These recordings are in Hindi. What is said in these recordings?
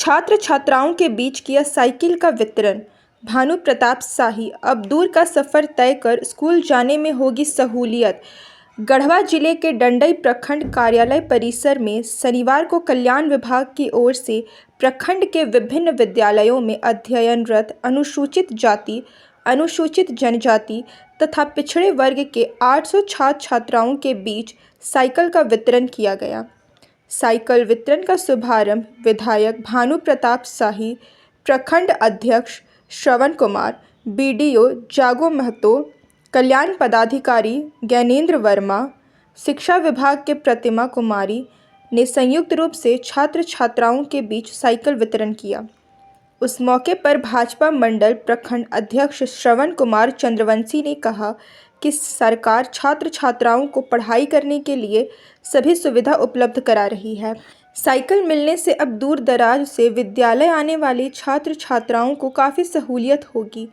छात्र छात्राओं के बीच किया साइकिल का वितरण। भानु प्रताप शाही। अब दूर का सफ़र तय कर स्कूल जाने में होगी सहूलियत। गढ़वा जिले के डंडई प्रखंड कार्यालय परिसर में शनिवार को कल्याण विभाग की ओर से प्रखंड के विभिन्न विद्यालयों में अध्ययनरत अनुसूचित जाति, अनुसूचित जनजाति तथा पिछड़े वर्ग के 800 छात्र छात्राओं के बीच साइकिल का वितरण किया गया। साइकिल वितरण का शुभारंभ विधायक भानु प्रताप शाही, प्रखंड अध्यक्ष श्रवण कुमार, बीडीओ जागो महतो, कल्याण पदाधिकारी ज्ञानेंद्र वर्मा, शिक्षा विभाग के प्रतिमा कुमारी ने संयुक्त रूप से छात्र छात्राओं के बीच साइकिल वितरण किया। उस मौके पर भाजपा मंडल प्रखंड अध्यक्ष श्रवण कुमार चंद्रवंशी ने कहा कि सरकार छात्र छात्राओं को पढ़ाई करने के लिए सभी सुविधा उपलब्ध करा रही है। साइकिल मिलने से अब दूर दराज से विद्यालय आने वाले छात्र छात्राओं को काफ़ी सहूलियत होगी।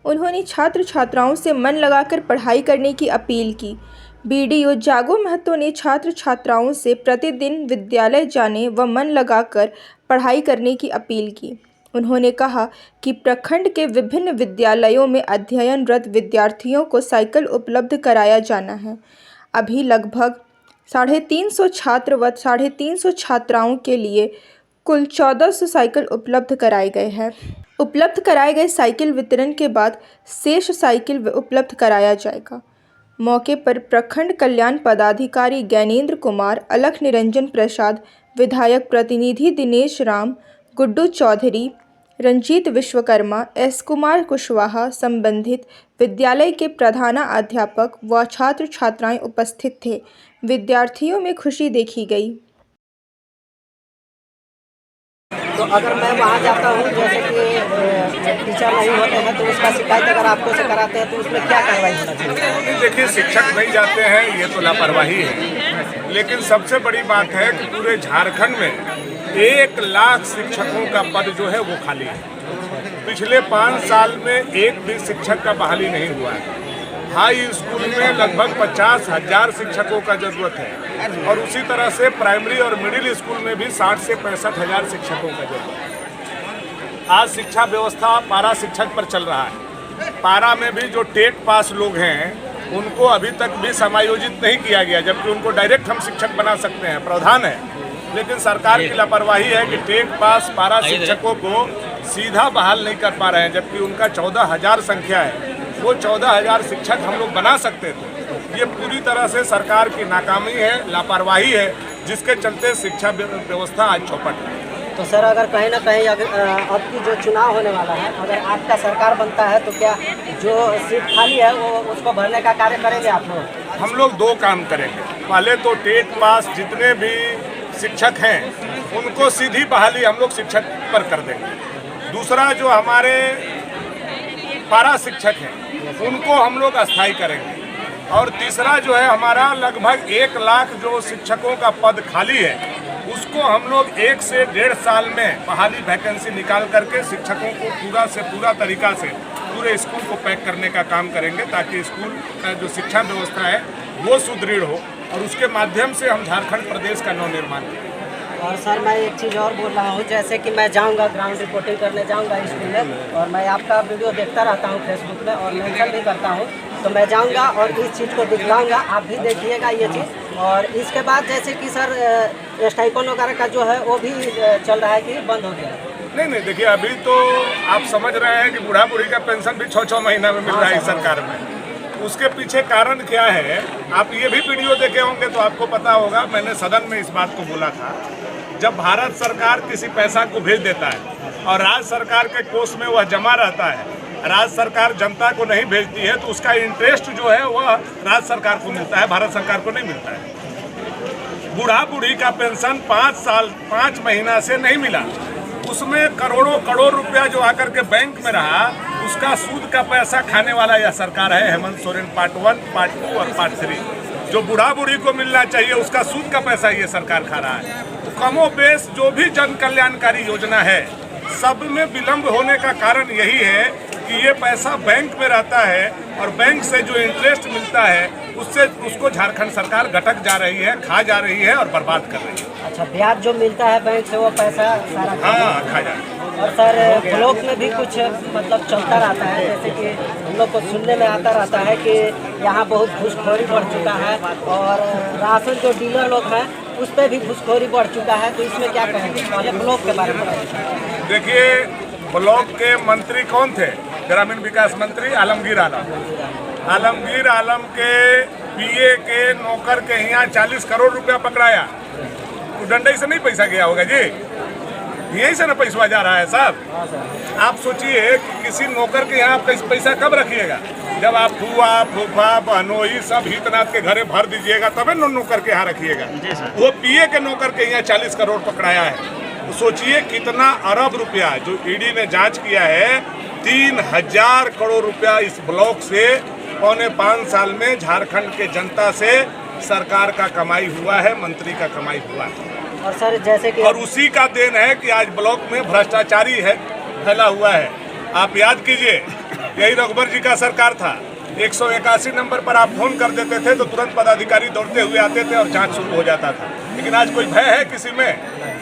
उन्होंने छात्र छात्राओं से मन लगाकर पढ़ाई करने की अपील की। बीडीओ जागो महतो ने छात्र छात्राओं से प्रतिदिन विद्यालय जाने व मन लगाकर पढ़ाई करने की अपील की। उन्होंने कहा कि प्रखंड के विभिन्न विद्यालयों में अध्ययनरत विद्यार्थियों को साइकिल उपलब्ध कराया जाना है। अभी लगभग 350 छात्र व 350 छात्राओं के लिए कुल 1400 साइकिल उपलब्ध कराए गए हैं। उपलब्ध कराए गए साइकिल वितरण के बाद शेष साइकिल उपलब्ध कराया जाएगा। मौके पर प्रखंड कल्याण पदाधिकारी ज्ञानेंद्र कुमार, अलख निरंजन प्रसाद, विधायक प्रतिनिधि दिनेश राम, गुड्डू चौधरी, रंजीत विश्वकर्मा, एस कुमार कुशवाहा, संबंधित विद्यालय के प्रधानाध्यापक व छात्र छात्राएं उपस्थित थे। विद्यार्थियों में खुशी देखी गई। तो अगर मैं वहाँ जाता हूँ, जैसे कि टीचर नहीं होते हैं, तो उसका शिकायत अगर आपको से कराते हैं तो उसमें क्या कार्रवाई होना चाहिए? देखिए, शिक्षक नहीं जाते हैं ये तो लापरवाही है, लेकिन सबसे बड़ी बात है कि पूरे झारखंड में 1 लाख शिक्षकों का पद जो है वो खाली है। पिछले 5 साल में एक भी शिक्षक का बहाली नहीं हुआ है। हाई स्कूल में लगभग 50,000 शिक्षकों का जरूरत है और उसी तरह से प्राइमरी और मिडिल स्कूल में भी 60 से 65,000 शिक्षकों का जरूरत है। आज शिक्षा व्यवस्था पारा शिक्षक पर चल रहा है। पारा में भी जो टेट पास लोग हैं उनको अभी तक भी समायोजित नहीं किया गया, जबकि उनको डायरेक्ट हम शिक्षक बना सकते हैं, प्रावधान है। लेकिन सरकार की लापरवाही है कि टेट पास पारा शिक्षकों को सीधा बहाल नहीं कर पा रहे हैं, जबकि उनका 14,000 संख्या है। वो 14,000 शिक्षक हम लोग बना सकते थे। ये पूरी तरह से सरकार की नाकामी है, लापरवाही है, जिसके चलते शिक्षा व्यवस्था आज चौपट है। तो सर, अगर कहीं ना कहीं अब की जो चुनाव होने वाला है, अगर आपका सरकार बनता है तो क्या जो सीट खाली है वो उसको भरने का कार्य करेंगे आप लोग? हम लोग 2 काम करेंगे। पहले तो टेट पास जितने भी शिक्षक हैं उनको सीधी बहाली हम लोग शिक्षक पर कर देंगे। दूसरा, जो हमारे पारा शिक्षक हैं उनको हम लोग अस्थायी करेंगे। और तीसरा जो है, हमारा लगभग 1 लाख जो शिक्षकों का पद खाली है उसको हम लोग 1 से 1.5 साल में बहाली वैकेंसी निकाल करके शिक्षकों को पूरा से पूरा तरीका से पूरे स्कूल को पैक करने का काम करेंगे, ताकि स्कूल का जो शिक्षा व्यवस्था है वो सुदृढ़ हो और उसके माध्यम से हम झारखंड प्रदेश का नवनिर्माण करें। और सर, मैं एक चीज़ और बोल रहा हूँ, जैसे कि मैं जाऊँगा ग्राउंड रिपोर्टिंग करने जाऊँगा स्कूल में, और मैं आपका वीडियो देखता रहता हूँ फेसबुक में और मेंशन भी करता हूँ, तो मैं जाऊँगा और इस चीज़ को दिखलाऊँगा, आप भी देखिएगा ये चीज़। और इसके बाद जैसे कि सर स्टाइपेंड वगैरह का जो है वो भी चल रहा है कि बंद हो गया? नहीं, देखिए, अभी तो आप समझ रहे हैं कि बूढ़ा बूढ़ी का पेंशन भी 6-6 महीना में मिल रहा है सरकार में। उसके पीछे कारण क्या है, आप ये भी वीडियो देखे होंगे तो आपको पता होगा। मैंने सदन में इस बात को बोला था, जब भारत सरकार किसी पैसा को भेज देता है और राज्य सरकार के कोष में वह जमा रहता है, राज्य सरकार जनता को नहीं भेजती है, तो उसका इंटरेस्ट जो है वह राज्य सरकार को मिलता है, भारत सरकार को नहीं मिलता है। बूढ़ा बूढ़ी का पेंशन 5 महीना से नहीं मिला, उसमें करोड़ों रुपया जो आकर के बैंक में रहा, उसका सूद का पैसा खाने वाला यह सरकार है। हेमंत सोरेन पार्ट 1, पार्ट 2 और पार्ट 3 जो बूढ़ा बूढ़ी को मिलना चाहिए उसका सूद का पैसा ये सरकार खा रहा है। तो कमो बेश जो भी जन कल्याणकारी योजना है सब में विलम्ब होने का कारण यही है कि ये पैसा बैंक में रहता है और बैंक से जो इंटरेस्ट मिलता है उससे उसको झारखंड सरकार गटक जा रही है, खा जा रही है और बर्बाद कर रही है। अच्छा, ब्याज जो मिलता है बैंक से वो पैसा सारा हाँ खा जाए। और सर ब्लॉक में भी कुछ मतलब चलता रहता है, जैसे कि हम लोग को सुनने में आता रहता है कि यहाँ बहुत घूसखोरी बढ़ चुका है और राशन जो डीलर लोग हैं उस पर भी घूसखोरी बढ़ चुका है, तो इसमें क्या कहेंगे? पहले ब्लॉक के बारे में बताइए। देखिए, ब्लॉक के मंत्री कौन थे? ग्रामीण विकास मंत्री आलमगीर आलम। आलमगीर आलम के पीए के नौकर के यहाँ 40 करोड़ रुपया पकड़ाया। तो डंडई से नहीं पैसा गया होगा जी, यहीं से ना पैसा जा रहा है साहब। आप सोचिए कि किसी नौकर के यहाँ पैसा कब रखिएगा? जब आप फुआ फूफा बहनोई सब हितनाथ के घरे भर दीजिएगा तबे नौकर के यहाँ रखिएगा। वो पीए के नौकर के यहाँ 40 करोड़ पकड़ाया है। तो सोचिए कितना अरब रुपया जो ईडी ने जांच किया है, 3000 करोड़ रुपया इस ब्लॉक से पौने 5 साल में झारखंड के जनता से सरकार का कमाई हुआ है, मंत्री का कमाई हुआ है। और सर जैसे कि और उसी का देन है कि आज ब्लॉक में भ्रष्टाचारी है फैला हुआ है। आप याद कीजिए, यही रघुबर जी का सरकार था। 181 नंबर पर आप फोन कर देते थे तो तुरंत पदाधिकारी दौड़ते हुए आते थे और जांच शुरू हो जाता था। लेकिन आज कोई भय है किसी में?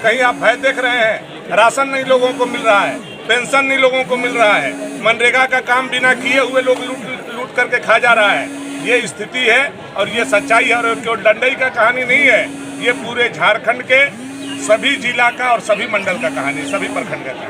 कहीं आप भय देख रहे हैं? राशन नहीं लोगों को मिल रहा है, पेंशन नहीं लोगों को मिल रहा है, मनरेगा का काम बिना किए हुए लोग लूट करके खा जा रहा है। ये स्थिति है और ये सच्चाई है। और केवल डंडई का कहानी नहीं है, ये पूरे झारखंड के सभी जिला का और सभी मंडल का कहानी, सभी प्रखंड का कहानी।